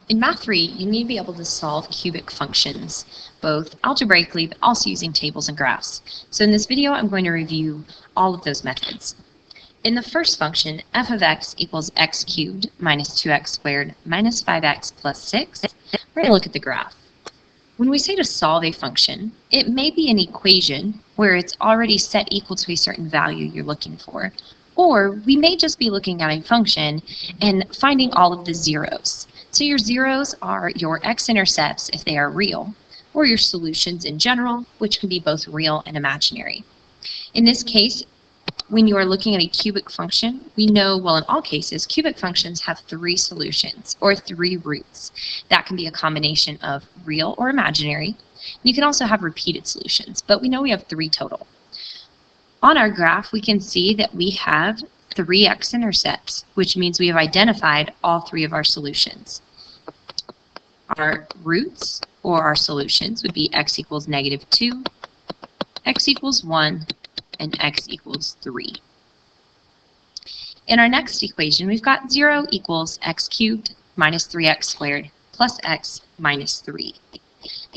In Math 3, you need to be able to solve cubic functions, both algebraically but also using tables and graphs. So in this video, I'm going to review all of those methods. In the first function, f of x equals x cubed minus 2x squared minus 5x plus 6, we're going to look at the graph. When we say to solve a function, it may be an equation where it's already set equal to a certain value you're looking for, or we may just be looking at a function and finding all of the zeros. So your zeros are your x-intercepts if they are real, or your solutions in general, which can be both real and imaginary. In this case, when you are looking at a cubic function, we know, well, in all cases, cubic functions have 3 solutions, or 3 roots. That can be a combination of real or imaginary. You can also have repeated solutions, but we know we have 3 total. On our graph, we can see that we have 3 x-intercepts, which means we have identified all 3 of our solutions. Our roots, or our solutions, would be x equals negative 2, x equals 1, and x equals 3. In our next equation, we've got 0 equals x cubed minus 3x squared plus x minus 3.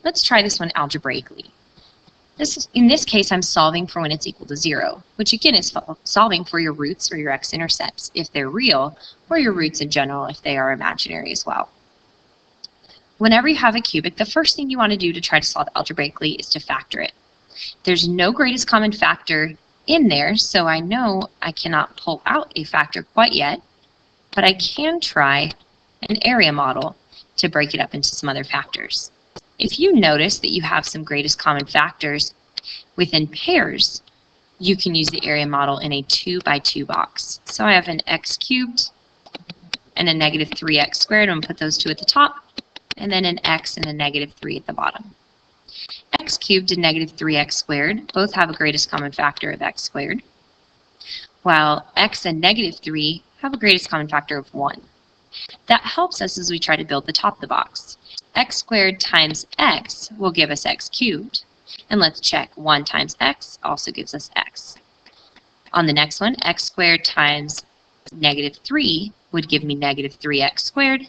Let's try this one algebraically. In this case, I'm solving for when it's equal to 0, which again is solving for your roots or your x-intercepts if they're real, or your roots in general if they are imaginary as well. Whenever you have a cubic, the first thing you want to do to try to solve algebraically is to factor it. There's no greatest common factor in there, so I know I cannot pull out a factor quite yet, but I can try an area model to break it up into some other factors. If you notice that you have some greatest common factors within pairs, you can use the area model in a 2 by 2 box. So I have an x cubed and a negative 3x squared. I'm going to put those 2 at the top, and then an x and a negative 3 at the bottom. X cubed and negative 3x squared both have a greatest common factor of x squared, while x and negative 3 have a greatest common factor of 1. That helps us as we try to build the top of the box. X squared times x will give us x cubed, and let's check 1 times x also gives us x. On the next one, x squared times negative 3 would give me negative 3x squared,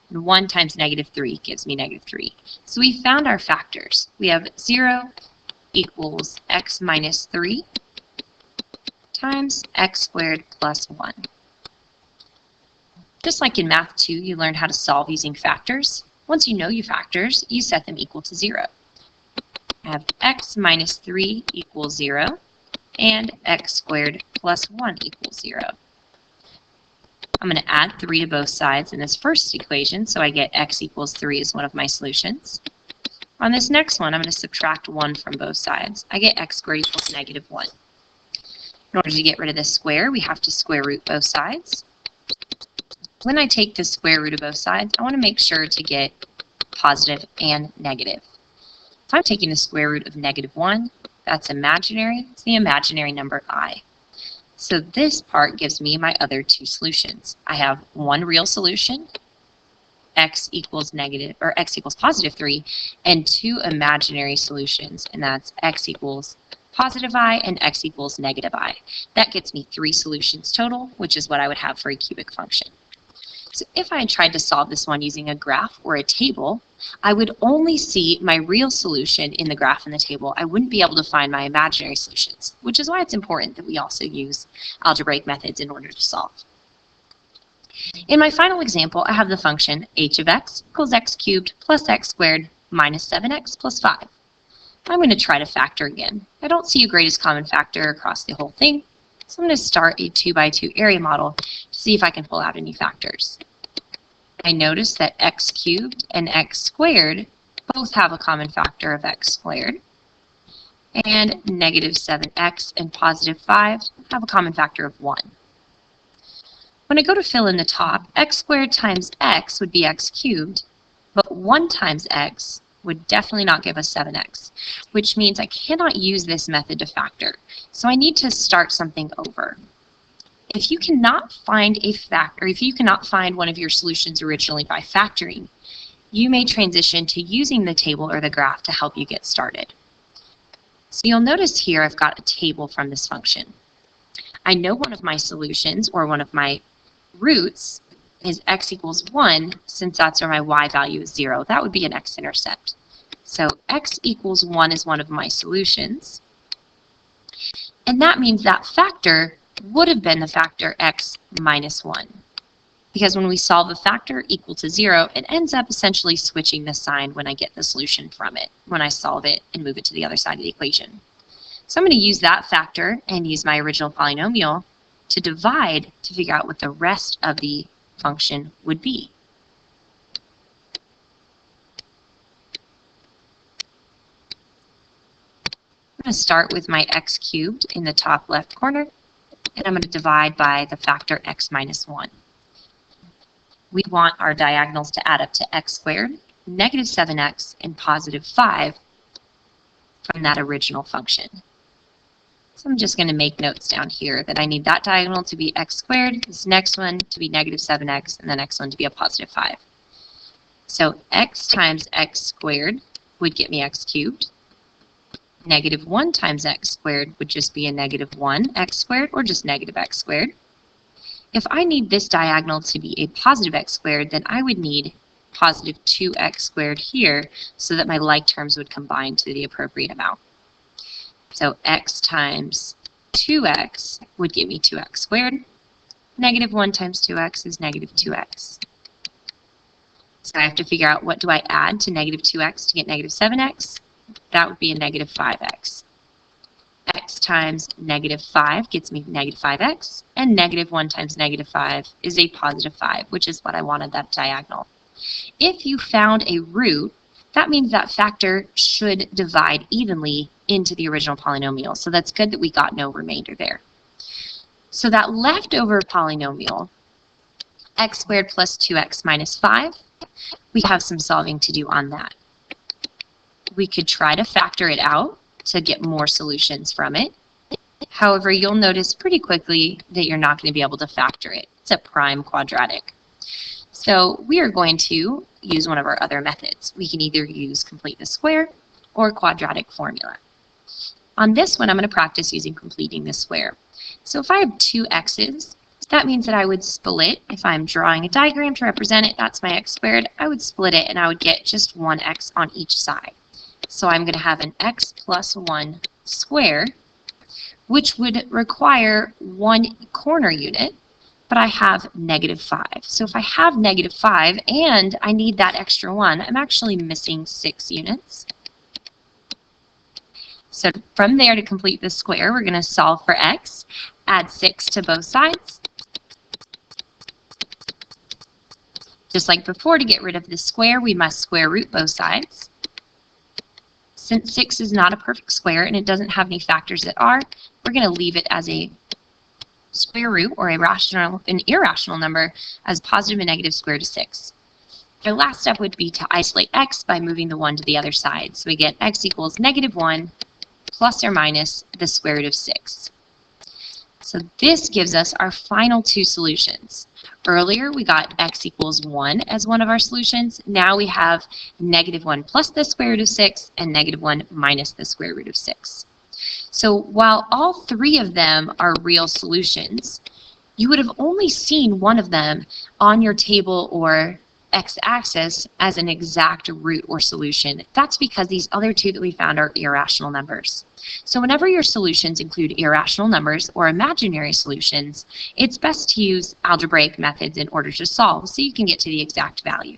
and 1 times negative 3 gives me negative 3. So we found our factors. We have 0 equals x minus 3 times x squared plus 1. Just like in Math 2, you learned how to solve using factors. Once you know your factors, you set them equal to 0. I have x minus 3 equals 0, and x squared plus 1 equals 0. I'm going to add 3 to both sides in this first equation, so I get x equals 3 as one of my solutions. On this next one, I'm going to subtract 1 from both sides. I get x squared equals negative 1. In order to get rid of this square, we have to square root both sides. When I take the square root of both sides, I want to make sure to get positive and negative. If I'm taking the square root of negative 1, that's imaginary. It's the imaginary number I. So this part gives me my other 2 solutions. I have 1 real solution, x equals positive 3, and 2 imaginary solutions, and that's x equals positive I and x equals negative I. That gets me 3 solutions total, which is what I would have for a cubic function. So if I had tried to solve this one using a graph or a table, I would only see my real solution in the graph and the table. I wouldn't be able to find my imaginary solutions, which is why it's important that we also use algebraic methods in order to solve. In my final example, I have the function h of x equals x cubed plus x squared minus 7x plus 5. I'm going to try to factor again. I don't see a greatest common factor across the whole thing, so I'm going to start a 2 by 2 area model to see if I can pull out any factors. I notice that x cubed and x squared both have a common factor of x squared, and negative 7x and positive 5 have a common factor of 1. When I go to fill in the top, x squared times x would be x cubed, but 1 times x would definitely not give us 7x, which means I cannot use this method to factor. So I need to start something over. If you cannot find a factor, if you cannot find one of your solutions originally by factoring, you may transition to using the table or the graph to help you get started. So you'll notice here I've got a table from this function. I know one of my solutions or one of my roots is x equals 1, since that's where my y value is 0. That would be an x-intercept. So x equals 1 is one of my solutions. And that means that factor would have been the factor x minus 1. Because when we solve a factor equal to 0, it ends up essentially switching the sign when I get the solution from it, when I solve it and move it to the other side of the equation. So I'm going to use that factor and use my original polynomial to divide to figure out what the rest of the function would be. I'm going to start with my x cubed in the top left corner, and I'm going to divide by the factor x minus 1. We want our diagonals to add up to x squared, negative 7x, and positive 5 from that original function. So I'm just going to make notes down here that I need that diagonal to be x squared, this next one to be negative 7x, and the next one to be a positive 5. So x times x squared would get me x cubed. Negative 1 times x squared would just be a negative 1x squared, or just negative x squared. If I need this diagonal to be a positive x squared, then I would need positive 2x squared here so that my like terms would combine to the appropriate amount. So x times 2x would give me 2x squared. Negative 1 times 2x is negative 2x. So I have to figure out what do I add to negative 2x to get negative 7x. That would be a negative 5x. X times negative 5 gets me negative 5x, and negative 1 times negative 5 is a positive 5, which is what I wanted that diagonal. If you found a root, that means that factor should divide evenly into the original polynomial. So that's good that we got no remainder there. So that leftover polynomial, x squared plus 2x minus 5, we have some solving to do on that. We could try to factor it out to get more solutions from it. However, you'll notice pretty quickly that you're not going to be able to factor it. It's a prime quadratic. So we are going to use one of our other methods. We can either use complete the square or quadratic formula. On this one, I'm going to practice using completing the square. So if I have two x's, that means that I would split, if I'm drawing a diagram to represent it, that's my x squared, I would split it and I would get just one x on each side. So I'm going to have an x plus 1 squared, which would require one corner unit, but I have negative 5. So if I have negative 5 and I need that extra one, I'm actually missing 6 units. So from there, to complete the square, we're going to solve for x, add 6 to both sides. Just like before, to get rid of the square, we must square root both sides. Since 6 is not a perfect square and it doesn't have any factors that are, we're going to leave it as a square root or an irrational number as positive and negative square root of 6. Our last step would be to isolate x by moving the 1 to the other side. So we get x equals negative 1 plus or minus the square root of 6. So this gives us our final two solutions. Earlier, we got x equals 1 as one of our solutions. Now we have negative 1 plus the square root of 6 and negative 1 minus the square root of 6. So while all three of them are real solutions, you would have only seen one of them on your table or x-axis as an exact root or solution. That's because these other two that we found are irrational numbers. So whenever your solutions include irrational numbers or imaginary solutions, it's best to use algebraic methods in order to solve so you can get to the exact value.